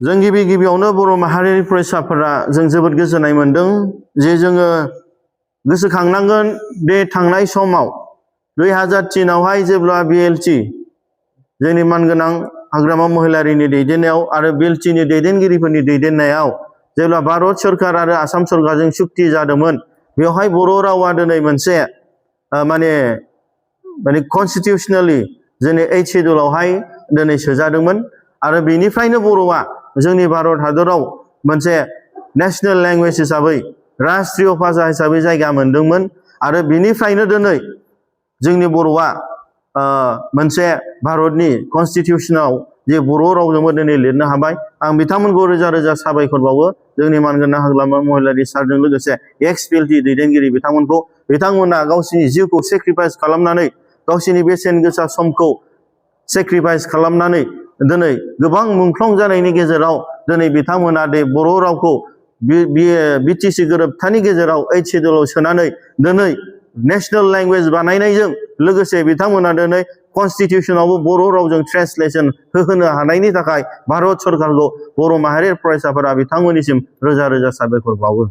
जों गिबियावनो बर' माहारिनि फरायसाफोरा जों जोबोद गोजोननाय मोनदों जे जोङो गोसोखांनांगोन बे थांनाय समाव 2003 आवहाय जेब्ला BLT जोंनि मानगोनां हाग्रामा महिलारिनि दैदेननायाव आरो BLTनि दैदेनगिरिफोरनि दैदेननायाव जेब्ला भारत सरकार आरो आसाम सरकारजों सुक्ति जादोंमोन बेवहाय बर' रावा दिनै मोनसे माने कनस्टिटिउशनेलि जोंनि 8 शेड्युलावहाय दिनै सोजादोंमोन आरो बेनिफ्रायनो बर'आ जोंनि भारत हादराव मोनसे नेशनेल लेंगुवेज हिसाबै राष्ट्रीय भाषा हिसाबै जायगा मोनदोंमोन आरो बेनिफ्रायनो दिनै जोंनि बर'आ मोनसे भारतनि कनस्टिटिउशनाव जे बर' रावजोंबो दिनै लिरनो हाबाय आं बिथांमोनखौ रोजा रोजा साबायखर बावो जोंनि मानगोनां हाग्रामा महिलारि सारजों लोगोसे एक्स BLT दैदेनगिरि बिथांमोना गावसिनि जिउखौ सेक्रिफाइस खालामनानै गावसिनि बेसेन गोसा समखौ सेक्रिफाइस खालामनानै दिनै गोबां मुंख्लं जानायनि गेजेराव दिनै बिथांमोना दे बर' रावखौ BTC गोरोबथानि गेजेराव 8 शेड्युलाव सोनानै दिनै नेशनेल लेंगुवेज बानायनायजों लोगोसे बिथांमोना दिनै कनस्टिटिउशनावबो बर' रावजों ट्रेन्सलेशन होनो हानायनि थाखाय भारत सरकारखौ बर' माहारि फरायसाफोरा बिथांमोननिसिम रोजा रोजा साबायखर बावो।